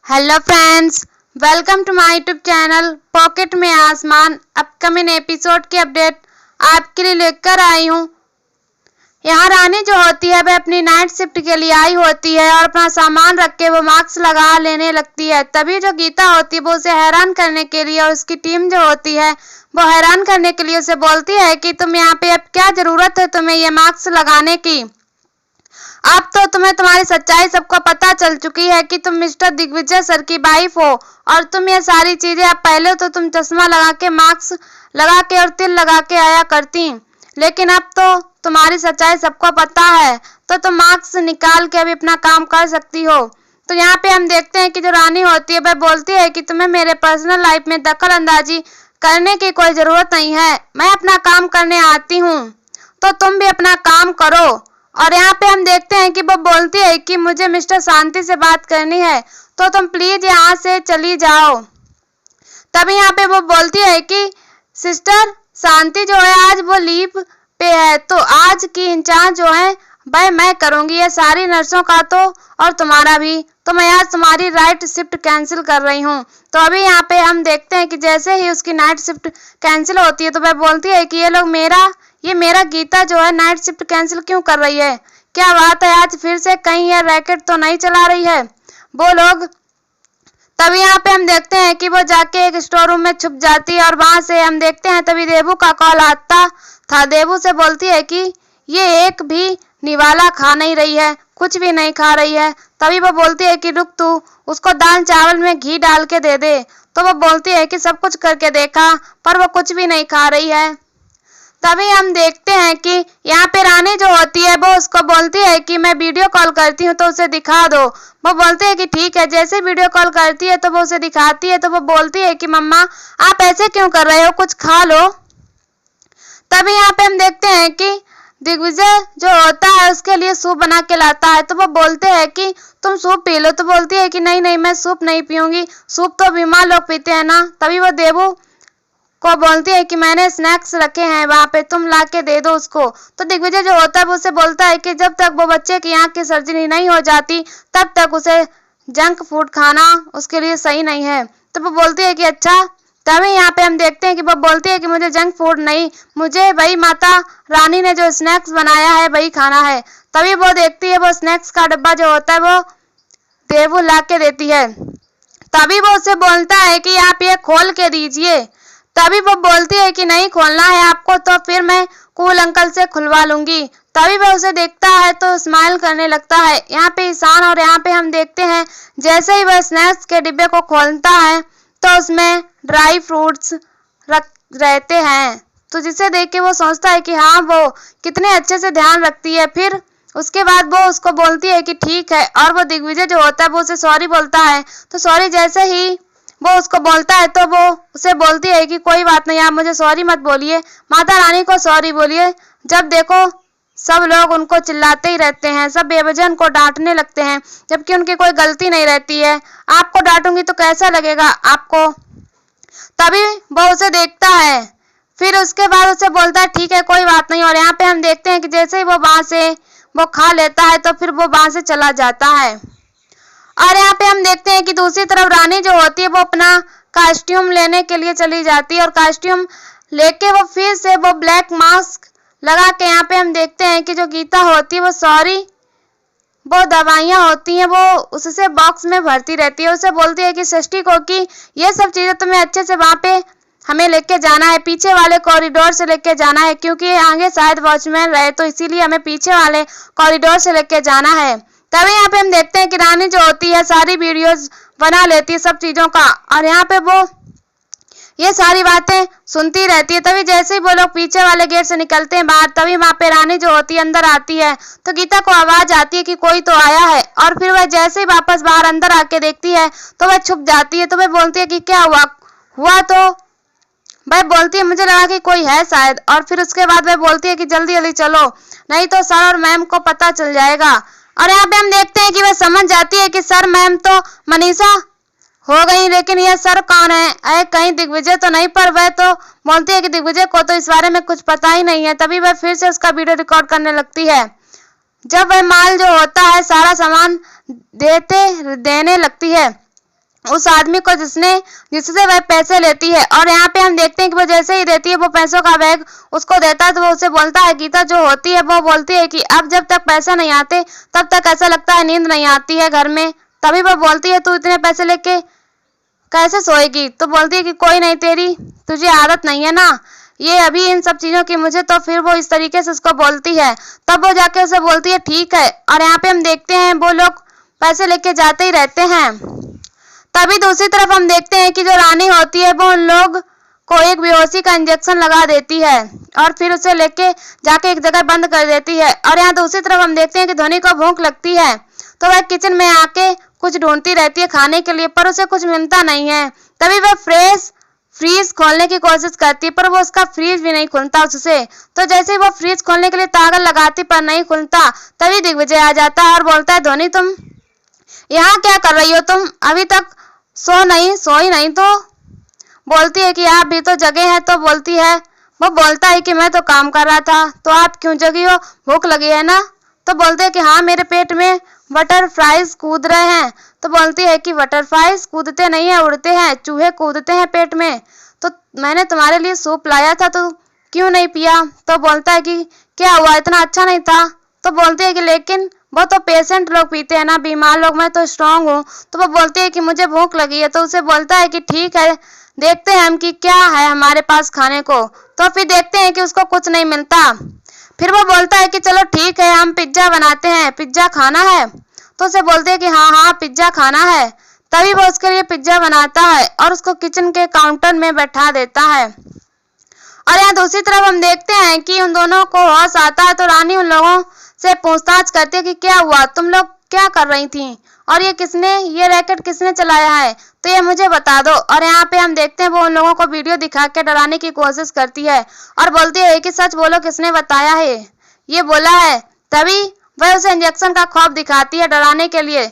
Hello friends, welcome to my YouTube channel pocket में आसमान। Upcoming episode की update आपके लिए लेकर आई हूँ। यहाँ रानी जो होती है वह अपनी नाइट शिफ्ट के लिए आई होती है और अपना सामान रख के वो मास्क लगा लेने लगती है। तभी जो गीता होती है वो उसे हैरान करने के लिए और उसकी टीम जो होती है वो हैरान करने के लिए उसे बोलती है कि तुम यहाँ पे अब क्या जरूरत है तुम्हें ये मास्क लगाने की। अब तो तुम्हें तुम्हारी सच्चाई सबको पता चल चुकी है कि तुम मिस्टर दिग्विजय सर की वाइफ हो और तुम ये सारी चीजें। अब पहले तो तुम चश्मा लगा के मास्क लगा के और तिल लगा के आया करती, लेकिन अब तो तुम्हारी सच्चाई सबको पता है तो तुम मास्क निकाल के अभी अपना काम कर सकती हो। तो यहाँ पे हम देखते हैं कि जो रानी होती है वह बोलती है कि तुम्हें मेरे पर्सनल लाइफ में दखल अंदाजी करने की कोई जरूरत नहीं है, मैं अपना काम करने आती हूँ तो तुम भी अपना काम करो। और यहाँ पे हम देखते हैं कि वो बोलती है कि मुझे मिस्टर शांति से बात करनी है तो तुम प्लीज यहाँ से चली जाओ। तभी यहाँ पे वो बोलती है कि सिस्टर शांति जो है आज वो लीव पे है तो आज की इंचार्ज जो है भाई मैं करूंगी ये सारी नर्सों का तो और तुम्हारा भी, तो मैं आज तुम्हारी नाइट शिफ्ट कैंसिल कर रही हूँ। तो अभी यहाँ पे हम देखते हैं कि जैसे ही उसकी नाइट शिफ्ट कैंसिल होती है तो वह बोलती है कि ये मेरा गीता जो है नाइट शिफ्ट कैंसिल क्यों कर रही है, क्या बात है आज फिर से कहीं यह रैकेट तो नहीं चला रही है वो लोग। तभी यहाँ पे हम देखते हैं कि वो जाके एक स्टोर रूम में छुप जाती है और वहां से हम देखते हैं तभी देवू का कॉल आता था। देवू से बोलती है कि ये एक भी निवाला खा नहीं रही है, कुछ भी नहीं खा रही है। तभी वो बोलती है कि रुक तू उसको दाल चावल में घी डाल के दे दे। तो वो बोलती है कि सब कुछ करके देखा पर वो कुछ भी नहीं खा रही है। तभी हम देखते हैं कि यहाँ पे रानी जो होती है वो उसको बोलती है कि मैं वीडियो कॉल करती हूँ तो उसे दिखा दो। वो बोलते हैं कि ठीक है। जैसे वीडियो कॉल करती है तो वो उसे दिखाती है तो वो बोलती है कि मम्मा आप ऐसे क्यों कर रहे हो, कुछ खा लो। तभी यहाँ पे हम देखते हैं कि दिग्विजय जो होता है उसके लिए सूप बना के लाता है तो वो बोलते हैं कि तुम सूप पी लो। तो बोलती है कि नहीं नहीं मैं सूप नहीं पीऊंगी, सूप तो बीमार लोग पीते हैं ना। तभी वो देवू को बोलती है कि मैंने स्नैक्स रखे हैं वहां पे, तुम ला के दे दो उसको। तो दिग्विजय जो होता है वो उसे बोलता है कि जब तक वो बच्चे की आंख की सर्जरी नहीं हो जाती तब तक उसे जंक फूड खाना उसके लिए सही नहीं है। तो वो बोलती है कि अच्छा। तभी यहाँ पे हम देखते हैं कि वो बोलती है कि मुझे जंक फूड नहीं, मुझे वही माता रानी ने जो स्नैक्स बनाया है वही खाना है। तभी वो देखती है वो स्नैक्स का डब्बा जो होता है वो देवू ला के देती है। तभी वो उसे बोलता है कि आप ये खोल के दीजिए। तभी वो बोलती है कि नहीं खोलना है आपको तो फिर मैं कूल अंकल से खुलवा लूंगी। तभी वह उसे देखता है तो स्माइल करने लगता है यहाँ पे ईशान। और यहाँ पे हम देखते हैं जैसे ही वह स्नैक्स के डिब्बे को खोलता है तो उसमें ड्राई फ्रूट्स रहते हैं। तो जिसे देख के वो सोचता है कि हाँ वो कितने अच्छे से ध्यान रखती है। फिर उसके बाद वो उसको बोलती है कि ठीक है और वो दिग्विजय जो होता है वो उसे सॉरी बोलता है। तो सॉरी जैसे ही वो उसको बोलता है तो वो उसे बोलती है कि कोई बात नहीं आप मुझे सॉरी मत बोलिए, माता रानी को सॉरी बोलिए। जब देखो सब लोग उनको चिल्लाते ही रहते हैं, सब बेवजह उनको डांटने लगते हैं जबकि उनकी कोई गलती नहीं रहती है। आपको डांटूंगी तो कैसा लगेगा आपको। तभी वो उसे देखता है फिर उसके बाद उसे बोलता है ठीक है कोई बात नहीं। और यहाँ पे हम देखते हैं कि जैसे ही वो वहां से वो खा लेता है तो फिर वो वहां से चला जाता है। और यहाँ पे हम देखते हैं कि दूसरी तरफ रानी जो होती है वो अपना कॉस्ट्यूम लेने के लिए चली जाती है और कॉस्ट्यूम लेके वो फिर से वो ब्लैक मास्क लगा के यहाँ पे हम देखते हैं कि जो गीता होती है वो दवाइयाँ होती हैं वो उससे बॉक्स में भरती रहती है। उसे बोलती है कि षष्ठी को कि ये सब चीजें तुम्हें अच्छे से वहां पे हमें लेके जाना है, पीछे वाले कॉरिडोर से लेके जाना है क्योंकि आगे शायद वॉचमैन रहे तो इसीलिए हमें पीछे वाले कॉरिडोर से लेके जाना है। तभी यहाँ पे हम देखते हैं कि रानी जो होती है सारी वीडियोस बना लेती है सब चीजों का और यहाँ पे वो ये सारी बातें सुनती रहती है। तभी जैसे ही वो लोग पीछे वाले गेट से निकलते हैं बाहर तभी वहां पे रानी जो होती है अंदर आती है। तो गीता को आवाज आती है कि कोई तो आया है और फिर वह जैसे ही वापस बाहर अंदर आके देखती है तो वह छुप जाती है। तो वह बोलती है कि क्या हुआ तो वह बोलती है मुझे लगा कि कोई है शायद। और फिर उसके बाद वह बोलती है कि जल्दी जल्दी चलो नहीं तो सर और मैम को पता चल जाएगा। और यहाँ पे हम देखते हैं कि वह समझ जाती है कि सर मैम तो मनीषा हो गई लेकिन यह सर कौन है, अरे कहीं दिग्विजय तो नहीं। पर वह तो बोलती है कि दिग्विजय को तो इस बारे में कुछ पता ही नहीं है। तभी वह फिर से उसका वीडियो रिकॉर्ड करने लगती है। जब वह माल जो होता है सारा सामान देने लगती है उस आदमी को जिससे वह पैसे लेती है। और यहाँ पे हम देखते हैं कि वो जैसे ही देती है वो पैसों का बैग उसको देता है तो वो उसे बोलता है, गीता जो होती है वो बोलती है कि अब जब तक पैसे नहीं आते तब तक ऐसा लगता है नींद नहीं आती है घर में। तभी वो बोलती है, तू इतने पैसे लेके कैसे सोएगी? तो बोलती है कि कोई नहीं, तुझे आदत नहीं है ना ये अभी इन सब चीजों की मुझे। तो फिर वो इस तरीके से उसको बोलती है। तब वो जाके उसे बोलती है ठीक है। और यहाँ पे हम देखते हैं वो लोग पैसे लेके जाते ही रहते हैं। तभी दूसरी तरफ हम देखते हैं कि जो रानी होती है वो उन लोग को एक बेहोशी का इंजेक्शन लगा देती है और फिर उसे लेके जाके एक जगह बंद कर देती है। और यहाँ दूसरी तरफ हम देखते हैं कि धोनी को भूख लगती है तो वह किचन में आके कुछ ढूंढती रहती है खाने के लिए, पर उसे कुछ मिलता नहीं है। तभी वह फ्रीज खोलने की कोशिश करती है पर वो उसका फ्रीज भी नहीं खुलता उससे। तो जैसे ही वो फ्रीज खोलने के लिए ताकत लगाती पर नहीं खुलता, तभी दिग्विजय आ जाता है और बोलता है, धोनी तुम यहाँ क्या कर रही हो? तुम अभी तक सोई नहीं? तो बोलती है कि आप भी तो जगे हैं। तो वो बोलता है कि मैं तो काम कर रहा था। तो आप क्यों जगी हो? भूख लगी है ना? तो बोलते हैं कि हाँ, मेरे पेट में बटरफ्लाइज कूद रहे हैं। तो बोलती है कि बटरफ्लाइज कूदते नहीं है, उड़ते हैं, चूहे कूदते हैं पेट में। तो मैंने तुम्हारे लिए सूप लाया था तो क्यों नहीं पिया? तो बोलता है कि क्या हुआ, इतना अच्छा नहीं था? तो बोलते हैं कि लेकिन वो तो पेशेंट लोग पीते हैं ना, बीमार लोग, मैं तो स्ट्रांग हूँ। तो वो बोलती है कि मुझे भूख लगी है। तो उसे बोलता है कि ठीक है, देखते हैं हम कि क्या है हमारे पास खाने को। तो फिर देखते हैं कि उसको कुछ नहीं मिलता। फिर वो बोलता है कि चलो ठीक है, हम पिज्जा बनाते हैं, पिज्जा खाना है? तो उसे बोलते हैं कि हाँ पिज्जा खाना है। तभी वो उसके लिए पिज्जा बनाता है और उसको किचन के काउंटर में बैठा देता है। और यहाँ दूसरी तरफ हम देखते हैं कि उन दोनों को होश आता है तो रानी उन लोगों से पूछताछ करती है कि क्या हुआ, तुम लोग क्या कर रही थी और ये रैकेट किसने चलाया है, तो ये मुझे बता दो। और यहाँ पे हम देखते हैं वो उन लोगों को वीडियो दिखा के डराने की कोशिश करती है और बोलती है कि सच बोलो, किसने बताया है? ये बोला है। तभी वह उसे इंजेक्शन का खौफ दिखाती है डराने के लिए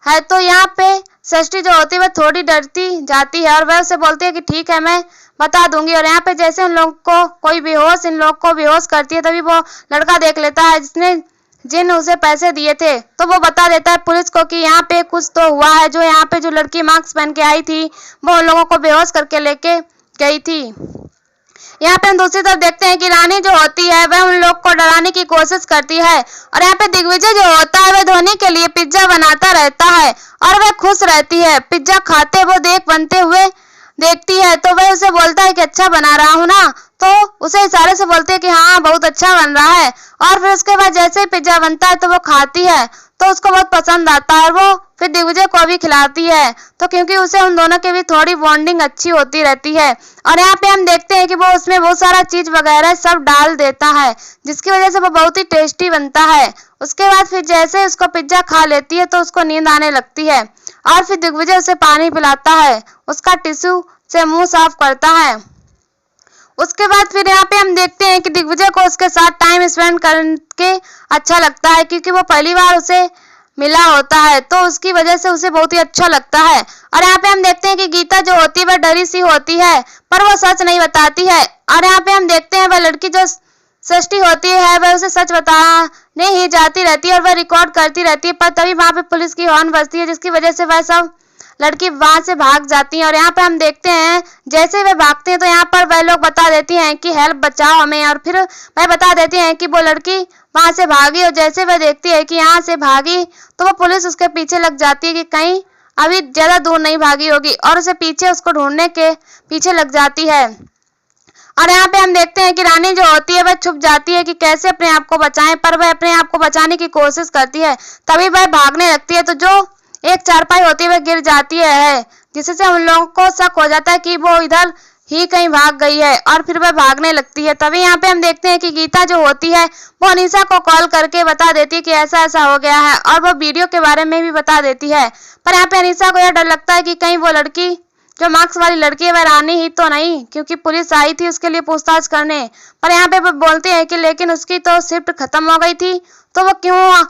है। तो यहाँ पे सृष्टि जो होती है वह थोड़ी डरती जाती है और वह उसे बोलती है कि ठीक है, मैं बता दूंगी। और यहाँ पे जैसे उन लोग को इन लोग को बेहोश करती है तभी वो लड़का देख लेता है जिन उसे पैसे दिए थे। तो वो बता देता है पुलिस को कि यहाँ पे कुछ तो हुआ है, जो यहाँ पे जो लड़की मास्क पहन के आई थी वो उन लोगों को बेहोश करके लेके गई थी। यहाँ पे हम दूसरी तरफ देखते हैं कि रानी जो होती है वह उन लोग को डराने की कोशिश करती है। और यहाँ पे दिग्विजय जो होता है वह धोनी के लिए पिज्जा बनाता रहता है और वह खुश रहती है। पिज्जा खाते वो बनते हुए देखती है तो वह उसे बोलता है कि अच्छा बना रहा हूँ ना? तो उसे इशारे से बोलते हैं कि हाँ बहुत अच्छा बन रहा है। और फिर उसके बाद जैसे ही पिज्जा बनता है तो वो खाती है तो उसको बहुत पसंद आता है और वो फिर दिग्विजय को भी खिलाती है। तो क्योंकि उसे उन दोनों के भी थोड़ी बॉन्डिंग अच्छी होती रहती है। और यहाँ पे हम देखते हैं कि वो उसमें बहुत सारा चीज वगैरह सब डाल देता है जिसकी वजह से वो बहुत ही टेस्टी बनता है। उसके बाद फिर जैसे उसको पिज्जा खा लेती है तो उसको नींद आने लगती है और फिर दिग्विजय उसे पानी पिलाता है, उसका टिश्यू से मुंह साफ करता है। उसके बाद फिर यहाँ पे हम देखते हैं कि दिग्विजय को उसके साथ टाइम स्पेंड करके अच्छा लगता है क्योंकि वो पहली बार उसे मिला होता है तो उसकी वजह से उसे बहुत ही अच्छा लगता है। और यहाँ पे हम देखते हैं कि गीता जो होती है वह डरी सी होती है पर वो सच नहीं बताती है। और यहाँ पे हम देखते हैं वह लड़की जो सृष्टि होती है वह उसे सच बताने ही जाती रहती है और वह रिकॉर्ड करती रहती है। पर तभी वहां पे पुलिस की हॉर्न बजती है जिसकी वजह से वह सब लड़की वहां से भाग जाती है। और यहाँ पर हम देखते हैं जैसे वे भागते हैं तो यहाँ पर वह लोग बता देती हैं कि हेल्प, बचाओ हमें। और फिर वह बता देती हैं कि वो लड़की वहां से भागी और जैसे वह देखती है कि यहाँ से भागी तो वो पुलिस उसके पीछे लग जाती है कि कहीं अभी ज्यादा दूर नहीं भागी होगी और उसे उसको ढूंढने के पीछे लग जाती है। और यहाँ पे हम देखते हैं कि रानी जो होती है वह छुप जाती है कि कैसे अपने आप को बचाएं, पर वह अपने आप को बचाने की कोशिश करती है। तभी वह भागने लगती है तो जो एक चारपाई होती है वह गिर जाती है जिससे उन लोगों को शक हो जाता है कि वो इधर ही कहीं भाग गई है और फिर वह भागने लगती है। तभी यहाँ पे हम देखते हैं कि गीता जो होती है वो अनीशा को कॉल करके बता देती है कि ऐसा ऐसा हो गया है और वो वीडियो के बारे में भी बता देती है। पर यहाँ पे अनीशा को यह डर लगता है कि कहीं वो लड़की जो मार्क्स वाली लड़की है वह रानी ही तो नहीं, क्योंकि पुलिस आई थी उसके लिए पूछताछ करने। पर यहाँ पे वो बोलते हैं कि लेकिन उसकी तो शिफ्ट खत्म हो गई थी तो वो क्यों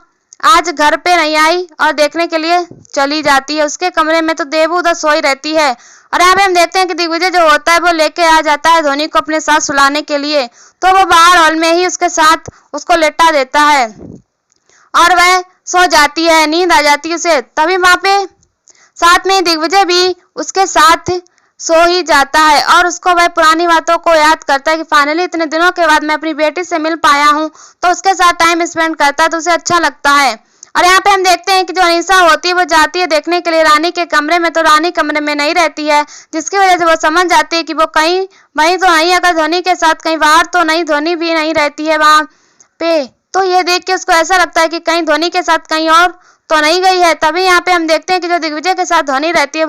आज घर पे नहीं आई और देखने के लिए चली जाती है। उसके कमरे में तो देवू उधर सोई रहती है। और यहाँ पे हम देखते हैं कि दिग्विजय जो होता है वो लेके आ जाता है धोनी को अपने साथ सुलाने के लिए तो वो बाहर हॉल में ही उसके साथ उसको लेटा देता है और वह सो जाती है, नींद आ जाती है उसे। तभी वहां पे साथ में दिग्विजय भी उसके साथ सो ही जाता है और उसको वह पुरानी बातों को याद करता है कि फाइनली इतने दिनों के बाद मैं अपनी बेटी से मिल पाया हूँ, तो उसके साथ टाइम स्पेंड करता है तो उसे अच्छा लगता है। और यहाँ पे हम देखते हैं कि जो अनीसा होती है वो जाती है देखने के लिए रानी के कमरे में, तो रानी कमरे में नहीं रहती है, जिसकी वजह से वो समझ जाती है कि वो कहीं वहीं तो नहीं, अगर धोनी के साथ कहीं बाहर तो नहीं, धोनी भी नहीं रहती है वहां पे। तो ये देख के उसको ऐसा लगता है कि कहीं धोनी के साथ कहीं और तो नहीं गई है। तभी यहाँ पे हम देखते हैं कि जो दिग्विजय के साथ धोनी रहती है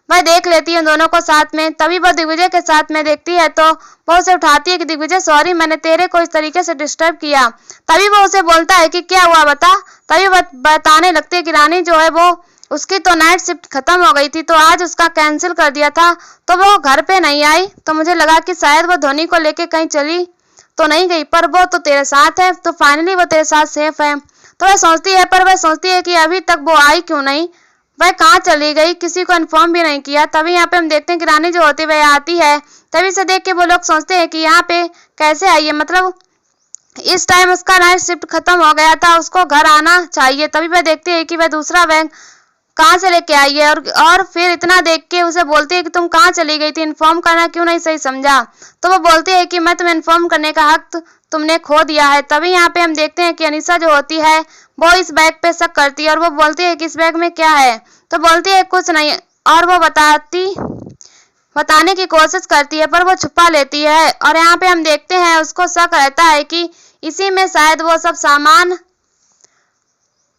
वह देख लेती है उन दोनों को साथ में। तभी वो दिग्विजय के साथ में देखती है तो वो उसे उठाती है कि दिग्विजय सॉरी, मैंने तेरे को इस तरीके से डिस्टर्ब किया। तभी वो उसे बोलता है कि क्या हुआ बता। तभी वो बताने लगती है कि रानी जो है वो उसकी तो नाइट शिफ्ट खत्म हो गई थी, तो आज उसका कैंसिल कर दिया था, तो वो घर पे नहीं आई, तो मुझे लगा कि शायद वो धोनी को लेके कहीं चली तो नहीं गई, पर वो तो तेरे साथ है, तो फाइनली वो तेरे साथ सेफ है। तो वह सोचती है, पर वह सोचती है कि अभी तक वो आई क्यों नहीं, वह कहाँ चली गई, किसी को इन्फॉर्म भी नहीं किया। तभी यहाँ पे हम देखते हैं कि रानी जो होती है वह आती है। तभी से देख के वो लोग सोचते हैं कि यहाँ पे कैसे आई है, मतलब इस टाइम उसका नाइट शिफ्ट खत्म हो गया था, उसको घर आना चाहिए। तभी वह देखती है कि वह दूसरा बैग कहाँ से लेके आई है और फिर इतना देख के उसे बोलती है कि तुम कहाँ चली गई थी, इन्फॉर्म करना क्यों नहीं सही समझा। तो वो बोलती है कि मैं तुम्हें इन्फॉर्म करने का हक तुमने खो दिया है। तभी यहाँ पे हम देखते हैं कि अनीसा जो होती है वो इस बैग पे शक करती है और वो बोलती है कि इस बैग में क्या है, तो बोलती है कुछ नहीं, और वो बताने की कोशिश करती है पर वो छुपा लेती है। और यहाँ पे हम देखते हैं उसको शक रहता है कि इसी में शायद वो सब सामान,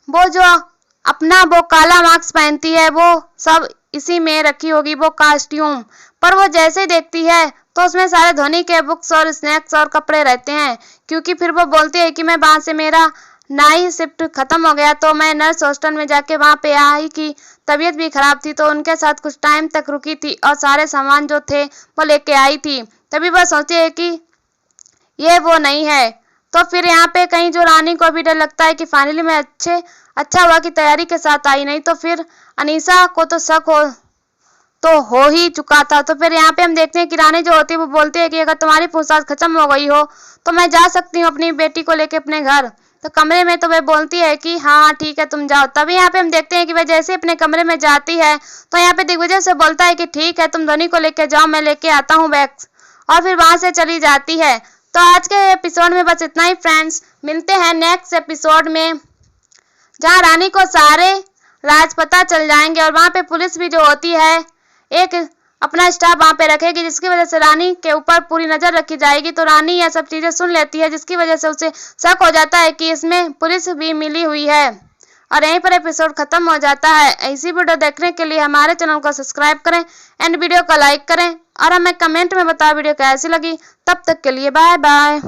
वो जो अपना वो काला मास्क पहनती है वो सब इसी में रखी होगी, वो कॉस्ट्यूम। पर वो जैसे देखती है तो उसमें सारे धोनी के बुक्स और स्नैक्स और कपड़े रहते हैं, क्योंकि फिर वो बोलती है कि मैं वहां से मेरा नाइट शिफ्ट खत्म हो गया तो मैं नर्स हॉस्टल में जाके वहां पे आई कि तबीयत भी खराब थी, तो उनके साथ कुछ टाइम तक रुकी थी और सारे सामान जो थे वो लेके आई थी। तभी वह सोचती है कि ये वो नहीं है। तो फिर यहाँ पे कहीं जो रानी को भी डर लगता है कि फाइनली मैं अच्छा हुआ कि तैयारी के साथ आई, नहीं तो फिर अनीसा को तो शक हो ही चुका था। तो फिर यहाँ पे हम देखते हैं कि रानी जो होती है वो बोलती है कि अगर तुम्हारी पूछताछ खत्म हो गई हो तो मैं जा सकती हूँ अपनी बेटी को लेके अपने घर। तो कमरे में तो वह बोलती है कि हाँ ठीक है तुम जाओ। तभी यहाँ पे हम देखते हैं कि वह जैसे अपने कमरे में जाती है तो यहाँ पे दिग्विजय से बोलता है कि ठीक है तुम धोनी को लेके जाओ, मैं लेके आता हूँ बैग्स, और फिर वहां से चली जाती है। तो आज के एपिसोड में बस इतना ही फ्रेंड्स, मिलते हैं नेक्स्ट एपिसोड में जहाँ रानी को सारे राज पता चल जाएंगे और वहां पे पुलिस भी जो होती है एक अपना स्टाफ वहां पे रखेगी, जिसकी वजह से रानी के ऊपर पूरी नजर रखी जाएगी। तो रानी यह सब चीजें सुन लेती है, जिसकी वजह से उसे शक हो जाता है कि इसमें पुलिस भी मिली हुई है। और यहीं पर एपिसोड खत्म हो जाता है। ऐसी वीडियो देखने के लिए हमारे चैनल को सब्सक्राइब करें एंड वीडियो को लाइक करें और हमें कमेंट में बताओ वीडियो कैसी लगी। तब तक के लिए बाय बाय।